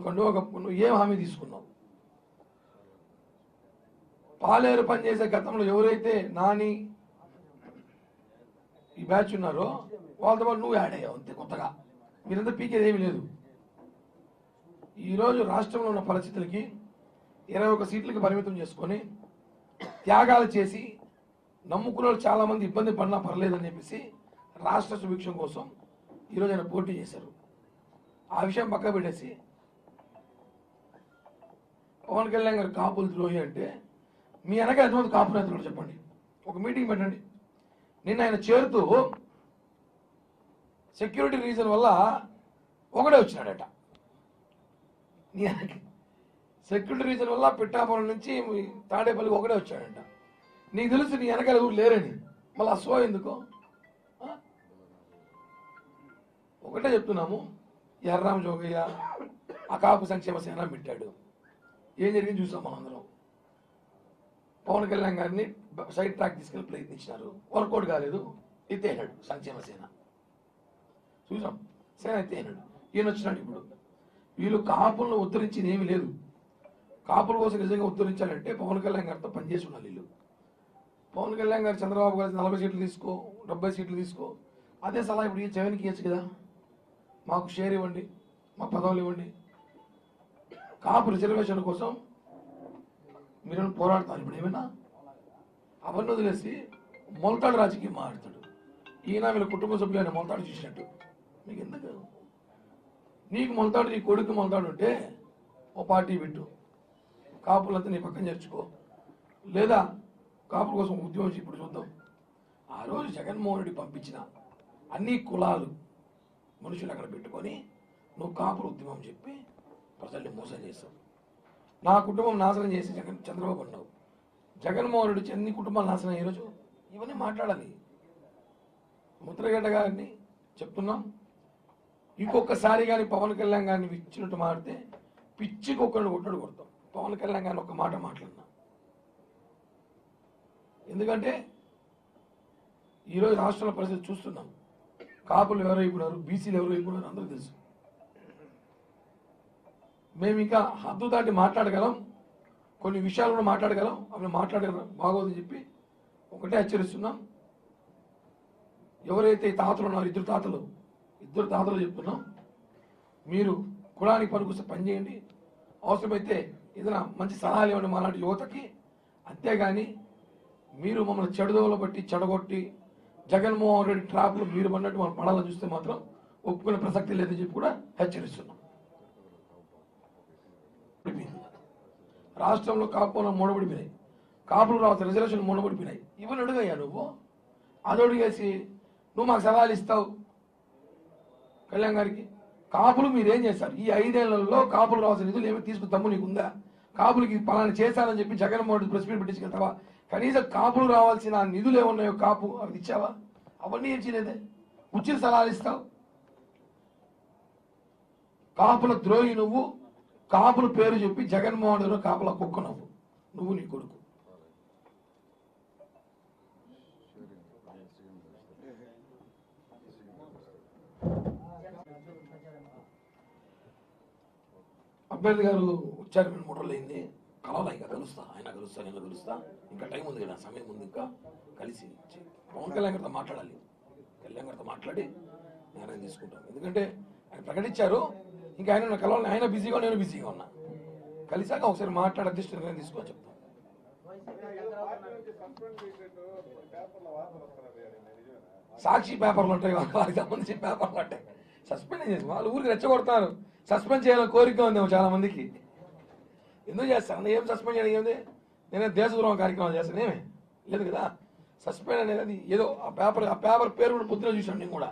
కండువా కప్పుకున్నావు, ఏం హామీ తీసుకున్నావు? పాలేరు పనిచేసే గతంలో ఎవరైతే నాని ఈ బ్యాచ్ ఉన్నారో వాళ్ళతో పాటు నువ్వు యాడ్ అయ్యావు అంతే. కొత్తగా మీరంతా పీకేది ఏమీ లేదు. ఈరోజు రాష్ట్రంలో ఉన్న పరిస్థితులకి 21 సీట్లకి పరిమితం చేసుకొని త్యాగాలు చేసి నమ్ముకున్న వాళ్ళు చాలామంది ఇబ్బంది పడినా పర్లేదని చెప్పేసి రాష్ట్ర సుభిక్షం కోసం ఈరోజు ఆయన పోటీ చేశారు. ఆ విషయం పక్క పెట్టేసి పవన్ కళ్యాణ్ గారు కాపులు ద్రోహి అంటే మీ వెనక ఎంతమంది కాపు నేతలు చెప్పండి, ఒక మీటింగ్ పెట్టండి. నిన్న ఆయన చేరుతూ సెక్యూరిటీ రీజన్ వల్ల ఒకడే వచ్చినాడట. నీ వెనక సెక్యూరిటీ రీజన్ వల్ల పిఠాపురం నుంచి తాడేపల్లికి ఒకడే వచ్చాడంట. నీకు తెలుసు నీ వెనకాల ఎవరు లేరని, మళ్ళీ అసో ఎందుకు? ఒకటే చెప్తున్నాము, ఎర్రామ జోగయ్య ఆ కాపు సంక్షేమ సేన పెట్టాడు. ఏం జరిగింది చూసాం మనందరం. పవన్ కళ్యాణ్ గారిని సైడ్ ట్రాక్ తీసుకెళ్ళి ప్రయత్నించినారు, వర్కౌట్ కాలేదు, ఎత్తేనాడు సంక్షేమ సేన. చూసాం, సేన ఎత్తేనాడు. ఈయన వచ్చినాడు. ఇప్పుడు వీళ్ళు కాపులను ఉద్ధరించింది ఏమీ లేదు. కాపుల కోసం నిజంగా ఉద్ధరించాలంటే పవన్ కళ్యాణ్ గారితో పనిచేసి ఉండాలి వీళ్ళు. పవన్ కళ్యాణ్ గారు చంద్రబాబు గారు 40 సీట్లు తీసుకో, 70 సీట్లు తీసుకో, అదే సలహా ఇప్పుడు ఈ జగన్కి ఇవ్వచ్చు కదా. మాకు షేర్ ఇవ్వండి, మా పదవులు ఇవ్వండి. కాపు రిజర్వేషన్ కోసం మీరు పోరాడతారు. ఇప్పుడు ఏమైనా అవన్నీ వదిలేసి మొలతాడు రాజకీయం మాట్లాడతాడు. ఈయన వీళ్ళ కుటుంబ సభ్యులైన మొలతాడు చూసినట్టు. మీకు ఎందుకు? నీకు మొలతాడు, నీ కొడుకు మొలతాడు ఉంటే ఓ పార్టీ పెట్టు, కాపులంతా నీ పక్కన చేర్చుకో. లేదా కాపుల కోసం ఉద్యమం ఇప్పుడు చూద్దాం. ఆ రోజు జగన్మోహన్ రెడ్డి పంపించిన అన్ని కులాలు మనుషులు అక్కడ పెట్టుకొని నువ్వు కాపుల ఉద్యమం చెప్పి ప్రజల్ని మోసం చేస్తావు. నా కుటుంబం నాశనం చేసి చంద్రబాబు అన్నావు. జగన్మోహన్ రెడ్డి అన్ని కుటుంబాలు నాశనం ఈరోజు. ఇవన్నీ మాట్లాడాలి. ముద్రగడ్డ గారిని చెప్తున్నాం, ఇంకొకసారి కానీ పవన్ కళ్యాణ్ గారిని ఇచ్చినట్టు మాడితే పిచ్చికి ఒక్కడిని కొట్టడు కొడతాం. పవన్ కళ్యాణ్ గారిని ఒక్క మాట మాట్లాడినా. ఎందుకంటే ఈరోజు రాష్ట్రాల పరిస్థితి చూస్తున్నాం. కాపులు ఎవరు అయిపోయినారు, బీసీలు ఎవరు అయిపోయినారు అందరూ తెలుసు. మేము ఇంకా హద్దు దాటి మాట్లాడగలం, కొన్ని విషయాలు కూడా మాట్లాడగలం. అవి మాట్లాడగలం బాగోదని చెప్పి ఒకటే హెచ్చరిస్తున్నాం. ఎవరైతే తాతలు ఉన్నారో ఇద్దరు తాతలు చెప్తున్నాం, మీరు కులానికి పనికొస్తే పని చేయండి. అవసరమైతే ఏదైనా మంచి సలహాలు ఇవ్వండి మాలాంటి యువతకి. అంతేగాని మీరు మమ్మల్ని చెడుదోవలో బట్టి చెడగొట్టి జగన్మోహన్ రెడ్డి ట్రాప్లో మీరు పడినట్టు మనం పడాలని చూస్తే మాత్రం ఒప్పుకునే ప్రసక్తి లేదని చెప్పి కూడా హెచ్చరిస్తున్నాం. రాష్ట్రంలో కాపులు మూడబడిపోయినాయి, కాపులు రావాల్సిన రిజర్వేషన్ మూడబడిపోయినాయి. ఇవన్నీ అడుగయ్యా నువ్వు. అది అడిగేసి నువ్వు మాకు సవాలు ఇస్తావు కళ్యాణ్ గారికి. కాపులు మీరేం చేస్తారు? ఈ 5 ఏళ్లలో కాపులు రావాల్సిన నిధులు ఏమి తీసుకు తమ్ము నీకుందా? కాపులకి పలానా చేశానని చెప్పి జగన్మోహన్ రెడ్డి ప్రెస్ మీట్ పెట్టించుకెళ్తావా? కనీసం కాపులు రావాల్సిన నిధులు ఏమున్నాయో కాపు అవి ఇచ్చావా? అవన్నీ ఏం చేయలేదే. ఉచిత సలహాలు ఇస్తావు. కాపుల ద్రోహి నువ్వు. కాపుల పేరు చెప్పి జగన్మోహన్ రెడ్డి కాపుల కుక్క నువ్వు నీ కొడుకు. అభ్యర్థి గారు వచ్చారు, 2-3 రోజులు అయింది. కలవాలా? ఇంకా కలుస్తా, ఆయన కలుస్తా, నేను కలుస్తా. ఇంకా టైం ఉంది కదా, సమయం ఉంది. ఇంకా కలిసి పవన్ కళ్యాణ్ గారితో మాట్లాడాలి. కళ్యాణ్ గారితో మాట్లాడి నిర్ణయం తీసుకుంటాను. ఎందుకంటే ఆయన ప్రకటించారు, ఇంకా ఆయన కలవాలని. ఆయన బిజీగా, నేను బిజీగా ఉన్నా. కలిసాక ఒకసారి మాట్లాడి అధ్యక్షుడు నిర్ణయం తీసుకొని చెప్తాను. సాక్షి పేపర్లు ఉంటాయి, వాళ్ళకి సంబంధించి పేపర్లు ఉంటాయి. సస్పెండ్ చేసి వాళ్ళు ఊరికి రెచ్చగొడతారు. సస్పెండ్ చేయాలని కోరిక ఉందేమో చాలా మందికి. ఎందుకు చేస్తాను? ఏం సస్పెండ్ చేయడం ఏమిది? నేనే దేశద్రోహం కార్యక్రమాలు చేస్తాను ఏమే లేదు కదా. సస్పెండ్ అనేది ఏదో ఆ పేపర్ పేరు కూడా పొద్దున చూసాను నేను కూడా.